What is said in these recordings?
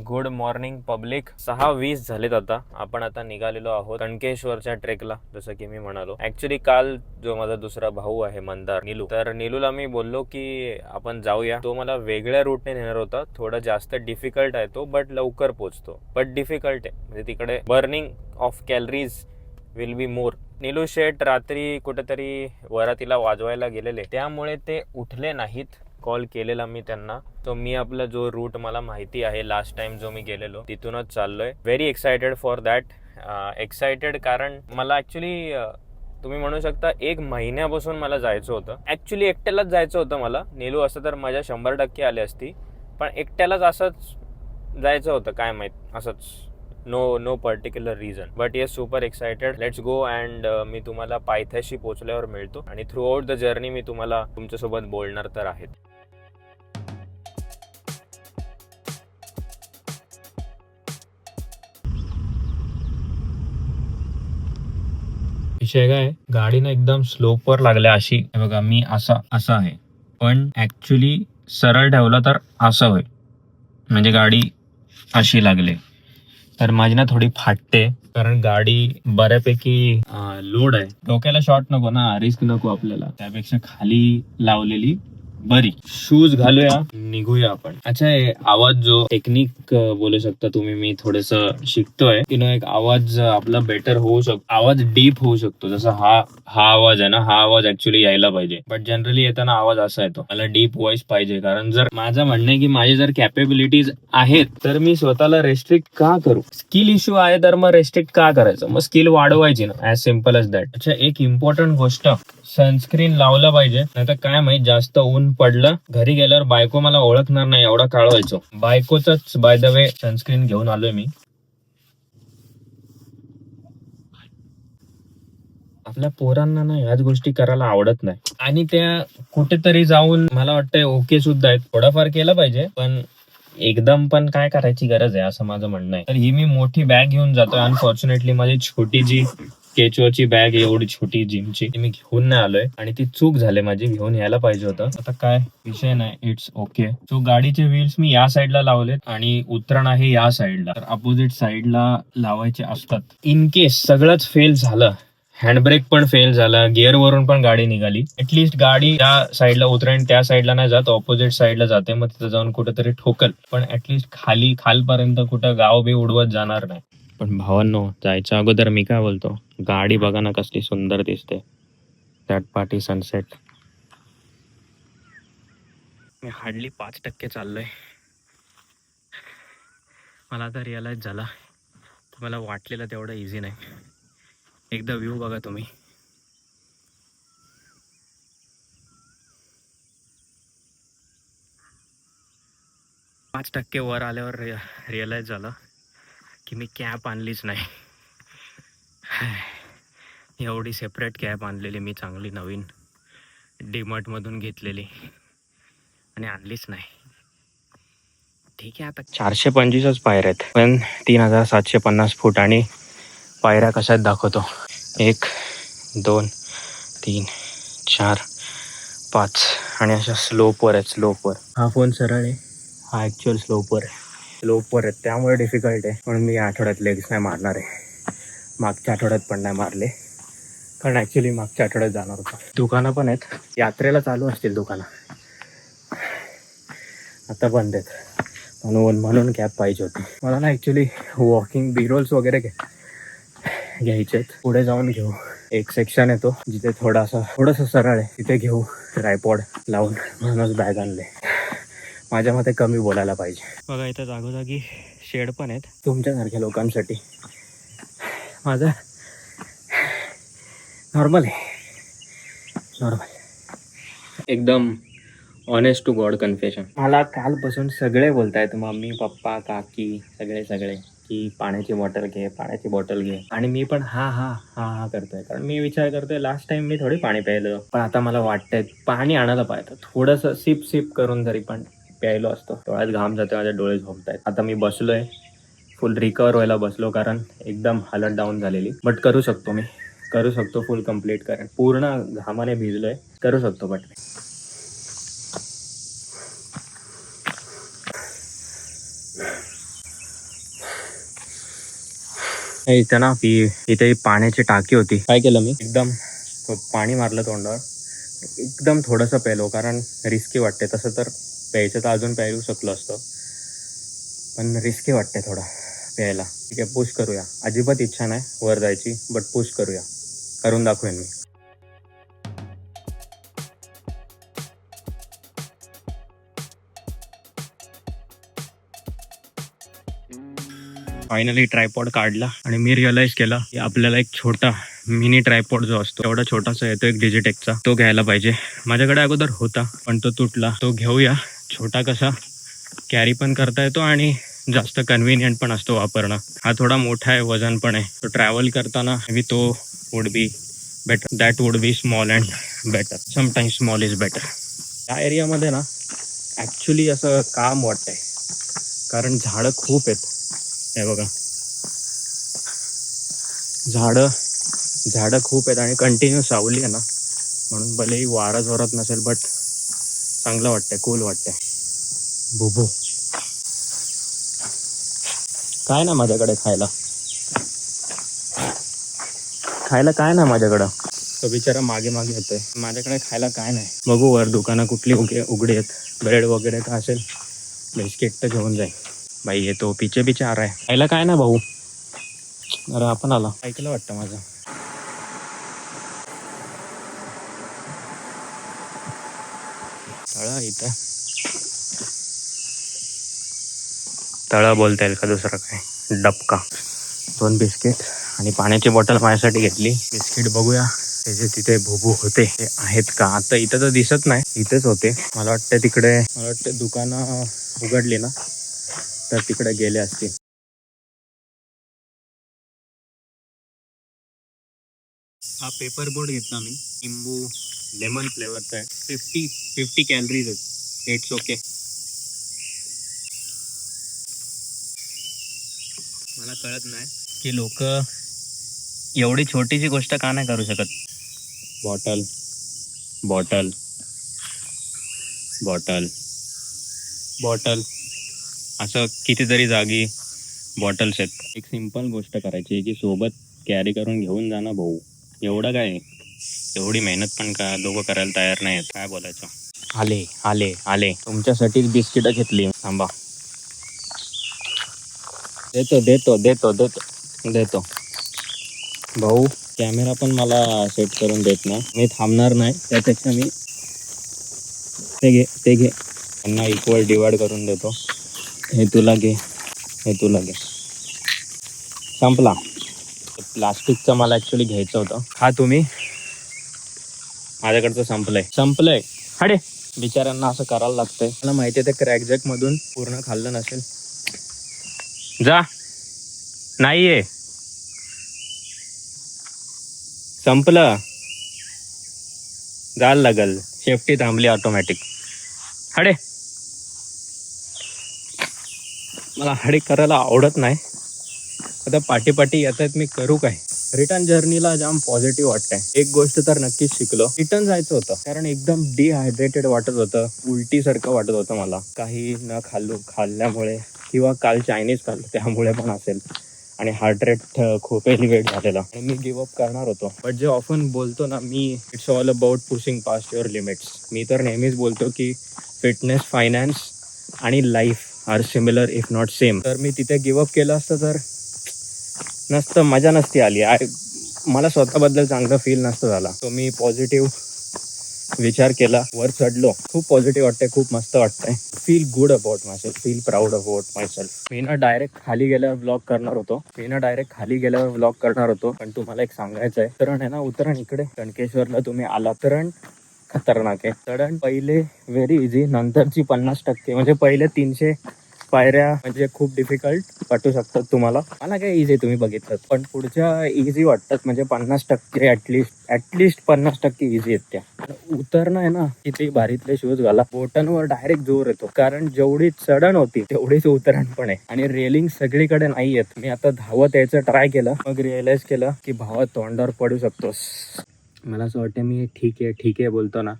Good morning public. 6:20 झालेत. आपण आता निघालेलो आहोत कणकेश्वरच्या ट्रेकला. जसं की मी म्हणालो, ऍक्च्युली काल जो माझा दुसरा भाऊ आहे मंदार, नीलू, तर नीलूला मी बोललो की आपण जाऊया. तो मला वेगळ्या रूटने नेणार होता. थोडा जास्त डिफिकल्ट आहे तो, बट लवकर पोहोचतो. बट डिफिकल्ट आहे, म्हणजे तिकडे burning of calories will be more. Neelu Sheth रात्री कुठेतरी वरातीला वाजवायला गेलेले, त्यामुळे ते उठले नाहीत. कॉल केलेला मी त्यांना. तो मी आपला जो रूट मला माहिती आहे लास्ट टाइम जो मी गेलेलो तिथूनच चाललोय. Very excited for that. Excited कारण मला ऍक्च्युली तुम्ही म्हणू शकता 1 महिन्यापासून मला जायचं होतं. ऍक्च्युली एकट्यालाच जायचं होतं मला. नीलू असं तर माझ्या 100% आले असती, पण एकट्यालाच असंच जायचं होतं. काय माहित, असंच. No particular reason, but yes super excited. Let's go. And मी तुम्हाला पायथ्याशी पोहोचल्यावर मिळतो आणि थ्रू आउट द जर्नी मी तुम्हाला तुमच्यासोबत बोलणार तर आहेत. विषय काय, गाडी ना एकदम स्लोपवर लागल्या अशी. बघा, मी असं आहे, पण ऍक्च्युली सरळ ठेवलं तर असं होईल, म्हणजे गाडी अशी लागली तर माझी ना थोडी फाटते, कारण गाडी बऱ्यापैकी लोड आहे. डोक्याला शॉट नको ना, रिस्क नको आपल्याला, त्यापेक्षा खाली लावलेली बरी. शूज घालूया, निघूया आपण. अच्छा, आवाज जो टेक्निक बोलू शकता तुम्ही, मी थोडस शिकतोय की एक आवाज आपला बेटर होऊ शकतो, आवाज डीप होऊ शकतो. जसं हा आवाज आहे ना, हा आवाज ऍक्च्युली यायला पाहिजे, बट जनरली येताना आवाज असा येतो. मला डीप व्हॉइस पाहिजे, कारण जर माझं म्हणणं आहे की माझे जर कॅपेबिलिटीज आहेत तर मी स्वतःला रेस्ट्रिक्ट का करू. स्किल इश्यू आहे तर मग रेस्ट्रिक्ट का करायचं, मग स्किल वाढवायची ना, ऍज सिम्पल एज दॅट. अच्छा, एक इम्पॉर्टंट गोष्ट, सनस्क्रीन लावलं पाहिजे, नाही तर काय माहित जास्त ऊन पडलं, घरी गेल्यावर बायको मला ओळखणार नाही, एवढा काळ व्हायचो. बायकोच बाय द वे सनस्क्रीन घेऊन आलोय मी. आपल्या पोरांना ना ह्याच गोष्टी करायला आवडत नाही, आणि त्या कुठेतरी जाऊन मला वाटतंय ओके सुद्धा आहेत. थोडाफार केलं पाहिजे, पण एकदम पण काय करायची गरज आहे, असं माझं म्हणणं आहे. तर ही मी मोठी बॅग घेऊन जातोय. अनफॉर्च्युनेटली माझी छोटी जी केचोची बॅग, एवढी छोटी जिमची, मी घेऊन नाही आलोय, आणि ती चूक झाली माझी, घेऊन यायला पाहिजे होतं. आता काय विषय नाही, इट्स ओके. सो गाडीचे व्हील्स मी या साईडला लावलेत आणि उतरण आहे या साईडला, तर अपोजिट साईडला लावायचे असतात. इन केस सगळंच फेल झालं, हँडब्रेक पण फेल झाला, गिअर वरून पण गाडी निघाली, ऍटलीस्ट गाडी त्या साईडला उतरेन, त्या साईडला नाही जात, ऑपोजिट साईडला जाते, मग तिथं जाऊन कुठेतरी ठोकल, पण ऍटलीस्ट खालपर्यंत कुठं गाव बी उडवत जाणार नाही. पण भावांनो, जायच्या अगोदर मी काय बोलतो, गाडी बघा ना कसली सुंदर दिसते, that party sunset. Me hardly 5% चाललोय. मला आता रिअलाइज झाला, मला वाटलेलं तेवढं इझी नाही. एकदा व्ह्यू बघा तुम्ही. पाच टक्के वर आल्यावर रिअलाइज झालं की मी कॅप आणलीच नाही. एवढी सेपरेट कॅप आणलेली मी, चांगली नवीन डीमार्टमधून घेतलेली, आणि आणलीच नाही. ठीक आहे, आता 425च पायऱ्या आहेत, पण 3750 फूट, आणि पायऱ्या कशात दाखवतो, 1 2 3 4 5, आणि अशा स्लोपवर आहेत. स्लोपवर हा फोन सरळ आहे, हा ॲक्च्युअल स्लोपवर आहे. स्लोपवर आहे त्यामुळे डिफिकल्ट आहे, पण मी या आठवड्यात लेग्स नाही मारणार आहे. मागच्या आठवड्यात पण नाही मारले, कारण ॲक्च्युली मागच्या आठवड्यात जाणार होतो. दुकानं पण आहेत, यात्रेला चालू असतील दुकानं, आता बंद आहेत, म्हणून कॅब पाहिजे होती मला ना. ॲक्च्युली वॉकिंग बिरोल्स वगैरे घ्यायचे आहेत, पुढे जाऊन घेऊ. एक सेक्शन येतो जिथे थोडंसं सरळ आहे, तिथे घेऊ ट्रायपॉड लावून, म्हणूनच बॅग आणले. माझ्या मते कमी बोलायला पाहिजे. बघा, इथं जागोजागी शेड पण आहेत तुमच्यासारख्या लोकांसाठी. माझं नॉर्मल एकदम ऑनेस्ट टू गॉड कन्फेशन. मला कालपासून सगळे बोलतायत, मम्मी पप्पा काकी सगळे की पाण्याची बॉटल घे, आणि मी पण हा करतोय, कारण मी विचार करतोय लास्ट टाइम मी थोडी पाणी प्यायलो, पण आता मला वाटतंय पाणी आणायला पाहिजे. थोडंसं सिप करून तरी पण प्यायलो असतो. डोळ्यात घाम जातोय, माझे डोळे झोपतायत. आता मी बसलोय, फुल रिकवर व्हायला बसलो, कारण एकदम हालत डाऊन झालेली, बट करू शकतो फुल कम्प्लीट, कारण पूर्ण घामाने भिजलोय, करू शकतो. बट इथं ना इथे पाण्याची टाकी होती. काय केलं मी एकदम पाणी मारलं तोंडावर, एकदम थोडंसं प्यायलो कारण रिस्की वाटते. तसं तर प्यायचं तर अजून प्यायू शकलो असतो, पण रिस्की वाटते थोडं प्यायला. ठीक आहे, पुश करूया. अजिबात इच्छा नाही वर जायची, बट पुश करूया, करून दाखवेन मी. फायनली ट्रायपॉड काढला आणि मी रिअलाइज केला की आपल्याला एक छोटा मिनी ट्रायपॉड जो असतो एवढा छोटासा येतो एक डिजिटेकचा, तो घ्यायला पाहिजे. माझ्याकडे अगोदर होता पण तो तुटला. तो घेऊया. छोटा कसा कॅरी पण करता येतो आणि जास्त कन्व्हिनियंट पण असतो वापरणं. हा थोडा मोठा आहे, वजन पण आहे. तो ट्रॅव्हल करताना मे बी तो would be better. That would be small and better. Sometimes small is better. या एरियामध्ये ना ॲक्च्युली असं काम वाटतंय कारण झाडं खूप आहेत. हे बघा, झाडं खूप आहेत आणि कंटिन्यू सावली आहे ना, म्हणून भलेही वारा जोरात नसेल बट चांगलं वाटतंय, कूल वाटतंय. बुबू काय ना माझ्याकडे खायला काय ना माझ्याकडं. तो बिचारा मागे मागे येतोय. माझ्याकडे खायला काय नाही. बघू वर दुकानं कुठली उघडी आहेत. ब्रेड वगैरे का असेल, बिस्किट तर घेऊन जाईल. बाई येतो पिचे पिचे आ रहा है. खायला काय ना भाऊ. अरे आपण आला. ऐकलं वाटतं माझं. तळा इथं तळा बोलता येईल का दुसरं काय. डबका. 2 बिस्किट आणि पाण्याची बॉटल माझ्यासाठी घेतली. बिस्किट बघूया त्याचे तिथे भुबू होते ते आहेत का. आता इथं तर दिसत नाही, इथेच होते. मला वाटतं दुकानं उघडली ना तर तिकडे गेले असतील. हा पेपर बोर्ड घेतला मी. लिंबू लेमन फ्लेवरचा आहे. 50 कॅलरीज आहेत. It's okay. मला कळत नाही की लोक एवढी छोटीशी गोष्ट का नाही करू शकत. बॉटल बॉटल बॉटल बॉटल असं कितीतरी जागी बॉटल्स आहेत. एक सिंपल गोष्ट करायची की सोबत कॅरी करून घेऊन जाणं भाऊ. एवढं काय, एवढी मेहनत पण का लोक करायला तयार नाही आहेत. काय बोलायचं. आले आले आले तुमच्यासाठीच बिस्किटं घेतली. थांबा, देतो देतो देतो देतो देतो भाऊ. कॅमेरा पण मला सेट करून देत ना, मी थांबणार नाही. त्यापेक्षा मी ते घे त्यांना इक्वल डिवाइड करून देतो. हे तुला घे, हे तुला घे. संपला. प्लास्टिकचं मला ॲक्च्युली घ्यायचं होतं. हा तुम्ही, माझ्याकडचं संपलंय. हाडे. बिचाऱ्यांना असं करायला लागतंय. मला माहिती आहे ते क्रॅकजॅकमधून पूर्ण खाल्लं नसेल. जा. नाहीये, संपलं. जायला लागल. सेफ्टी थांबली ऑटोमॅटिक. हाडे. मला हाडे करायला आवडत नाही. आता पाठी येत आहेत, मी करू काय. रिटर्न जर्नीला जाम पॉझिटिव्ह वाटतंय. एक गोष्ट तर नक्कीच शिकलो. रिटर्न जायचं होतं कारण एकदम डिहायड्रेटेड वाटत होतं. उलटीसारखं वाटत होतं मला. काही न खाल्ल्यामुळे किंवा काल चायनीज खाल्लं त्यामुळे पण असेल. आणि हार्ट रेट खूप एलिवेट झालेला आणि मी गिवअप करणार होतो. बट जे ऑफन बोलतो ना मी, it's all about pushing past your limits. मी तर नेहमीच बोलतो की फिटनेस, फायनान्स आणि life are similar if not same. तर मी तिथे गिवअप केलं असतं तर मजा नसती आली. मला स्वतःबद्दल चांगलं फील नसतं झाला. तो मी पॉझिटिव्ह विचार केला, वर चढलो. खूप पॉझिटिव्ह वाटतंय, खूप मस्त वाटतंय. Feel good about myself, feel proud about myself. मी ना डायरेक्ट खाली गेल्यावर व्लॉग करणार होतो पण तुम्हाला एक सांगायचं आहे. उतरण आहे ना, उतरण इकडे कणकेश्वरला तुम्ही आला. उतरण खतरनाक आहे. चढण पहिले व्हेरी इझी, नंतरची 50% म्हणजे पहिले 300 पायऱ्या म्हणजे खूप डिफिकल्ट वाटू शकतात तुम्हाला. मला काय इझी तुम्ही बघितलं, पण पुढच्या इझी वाटतात. म्हणजे 50% ॲटलिस्ट 50% इझी आहेत त्या. उतरणं आहे ना, किती भारीतले शूज घाला, बोटांवर डायरेक्ट जोर येतो. कारण जेवढी चढण होती तेवढीच उतरण पण आहे. आणि रेलिंग सगळीकडे नाही आहेत. मी आता धावत यायचं ट्राय केलं, मग रिअलाइज केलं की भावा तोंडावर पडू शकतोस. मला असं वाटतं मी ठीक आहे बोलतो ना,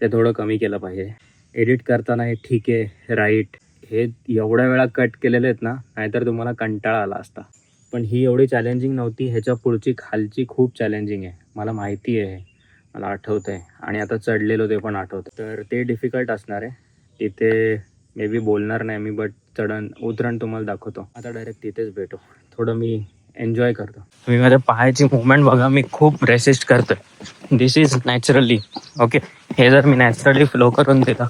ते थोडं कमी केलं पाहिजे. एडिट करताना हे ठीक आहे, राईट, हे एवढ्या वेळा कट केलेले आहेत ना, नाहीतर तुम्हाला कंटाळा आला असता. पण ही एवढी चॅलेंजिंग नव्हती. ह्याच्या पुढची खालची खूप चॅलेंजिंग आहे, मला माहिती आहे, मला आठवतं आहे. आणि आता चढलेलो ते पण आठवतं. तर ते डिफिकल्ट असणार आहे. तिथे मे बी बोलणार नाही मी, बट उतरण तुम्हाला दाखवतो. आता डायरेक्ट तिथेच भेटू. थोडं मी एन्जॉय करतो. तुम्ही माझ्या पायाची मुवमेंट बघा, मी खूप रेसिस्ट करतोय. दिस इज नॅचरली ओके. हे जर मी नॅचरली फ्लो करून देता.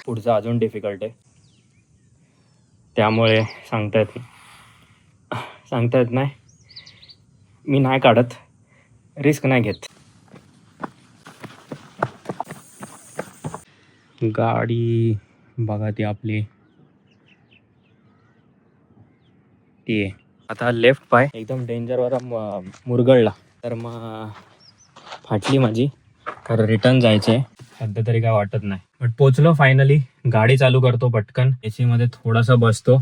पुढचं अजून डिफिकल्ट आहे, त्यामुळे सांगता येत नाही. मी नाही काढत, रिस्क नाही घेत. गाडी बघा ती आपली ती आहे. आता लेफ्ट पाय एकदम डेंजरवाला मुरगळला, तर मग फाटली माझी. खरं रिटर्न जायचे सध्या तरी काय वाटत नाही, बट पोचलो फायनली. गाडी चालू करतो पटकन, एसी मध्ये थोडासा बसतो,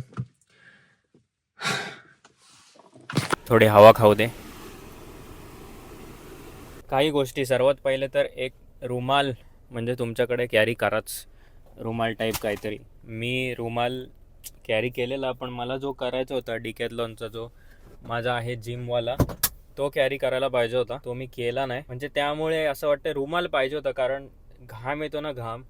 थोडी हवा खाऊ दे. काही गोष्टी, सर्वात पहिले तर एक रुमाल म्हणजे तुमच्याकडे कॅरी कराच. रुमाल टाईप काहीतरी. मी रुमाल कॅरी केलेला, पण मला जो करायचा होता डिकॅथलॉनचा, जो माझा आहे जिमवाला, तो कॅरी करायला पाहिजे होता. तो मी केला नाही. म्हणजे त्यामुळे असं वाटतं रुमाल पाहिजे होता, कारण घाम येतो ना, घाम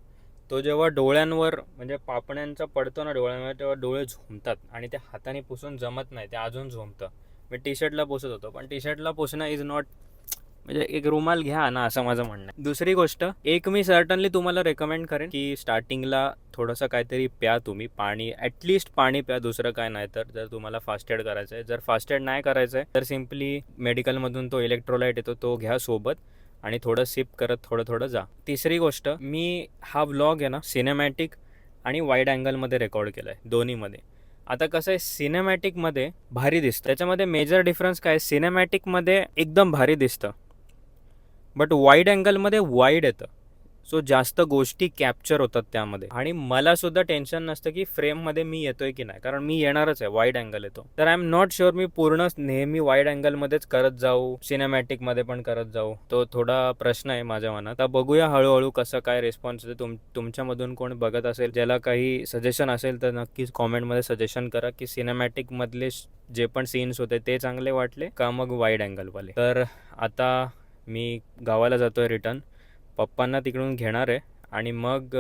तो जेव्हा डोळ्यांवर म्हणजे पापण्यांचा पडतो ना डोळ्यांवर, तेव्हा डोळे झोमतात आणि ते हाताने पुसून जमत नाही, ते अजून झोमतं. मी टी शर्टला पुसत होतो, पण टी शर्टला पुसणं इज नॉट, म्हणजे एक रुमाल घ्या ना, असं माझं म्हणणं आहे. दुसरी गोष्ट, एक मी सर्टनली तुम्हाला रेकमेंड करेन की स्टार्टिंगला थोडंसं काहीतरी प्या तुम्ही, पाणी, ॲटलिस्ट पाणी प्या, दुसरं काय नाही. तर जर तुम्हाला फास्टेड करायचं आहे, जर फास्टेड नाही करायचं आहे, तर सिम्पली मेडिकलमधून तो इलेक्ट्रोलाइट येतो, तो घ्या सोबत आणि थोडं सिप करत थोडं थोडं जा. तिसरी गोष्ट, मी हा व्लॉग आहे ना सिनेमॅटिक आणि वाईड अँगलमध्ये रेकॉर्ड केला आहे, दोन्हीमध्ये. आता कसं आहे, सिनेमॅटिकमध्ये भारी दिसतं. त्याच्यामध्ये मेजर डिफरन्स काय, सिनेमॅटिकमध्ये एकदम भारी दिसतं, बट वाईड अँगलमध्ये वाईड येतं, सो जास्त गोष्टी कॅप्चर होतात त्यामध्ये. आणि मला सुद्धा टेन्शन नसतं की फ्रेममध्ये मी येतोय की नाही, कारण मी येणारच आहे, वाईड अँगल येतो. तर आय एम नॉट शुअर मी पूर्ण नेहमी वाईड अँगलमध्येच करत जाऊ, सिनेमॅटिकमध्ये पण करत जाऊ, तो थोडा प्रश्न आहे माझ्या मनात. आता बघूया हळूहळू कसं काय रिस्पॉन्स येतो. तुमच्यामधून कोण बघत असेल, ज्याला काही सजेशन असेल, तर नक्कीच कॉमेंटमध्ये सजेशन करा की सिनेमॅटिकमधले जे पण सीन्स होते ते चांगले वाटले का, मग वाईड अँगलवाले. तर आता मी गावाला जातो आहे रिटर्न, पप्पांना तिकडून घेणार आहे आणि मग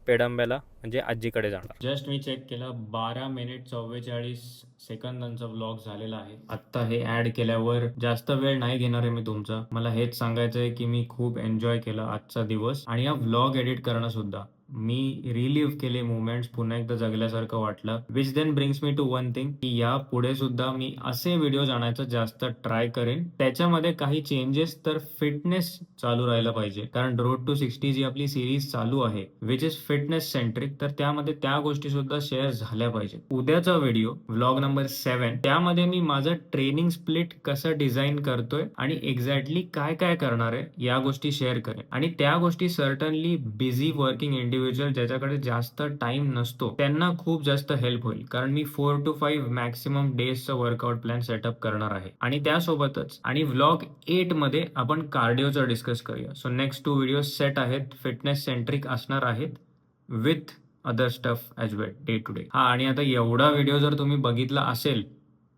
पेडंब्याला म्हणजे आजीकडे जाणार. जस्ट मी चेक केलं, 12 मिनिट 44 सेकंदांचा व्लॉग झालेला आहे. आत्ता हे ॲड केल्यावर जास्त वेळ नाही घेणार आहे मी तुमचा. मला हेच सांगायचं आहे की मी खूप एन्जॉय केला आजचा दिवस, आणि हा व्लॉग एडिट करणं सुद्धा. मी रिलीव्ह केले मुवमेंट्स, पुन्हा एकदा जगल्यासारखं वाटलं. Which then brings me to one thing, की या पुढे सुद्धा मी असे व्हिडिओज आणायचं जास्त ट्राय करेन. त्याच्यामध्ये काही चेंजेस तर फिटनेस चालू राहायला पाहिजे, कारण रोड टू 60 जी आपली सिरीज चालू आहे विच इज फिटनेस सेंट्रिक, तर त्यामध्ये त्या गोष्टी सुद्धा शेअर झाल्या पाहिजे. उद्याचा व्हिडिओ व्लॉग नंबर 7, त्यामध्ये मी माझं ट्रेनिंग स्प्लिट कसं डिझाईन करतोय आणि एक्झॅक्टली काय काय करणार आहे या गोष्टी शेअर करेन. आणि त्या गोष्टी सर्टनली बिझी वर्किंग इंडिव्हिज्युअल, ज्याच्याकडे जास्त टाइम नसतो, त्यांना खूप जास्त हेल्प होईल, कारण मी 4 to 5 मॅक्सिमम डेजचं वर्कआउट प्लॅन सेटअप करणार आहे. आणि त्यासोबतच आणि व्लॉग 8 मध्ये आपण कार्डिओचं डिस्कस करूया. सो नेक्स्ट 2 व्हिडिओ सेट आहेत, फिटनेस सेंट्रिक असणार आहेत, with other stuff as well day to day. हा, आणि आता एवढा व्हिडिओ जर तुम्ही बघितला असेल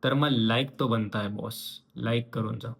तर मग लाईक तो बनता है बॉस, लाईक करून जा.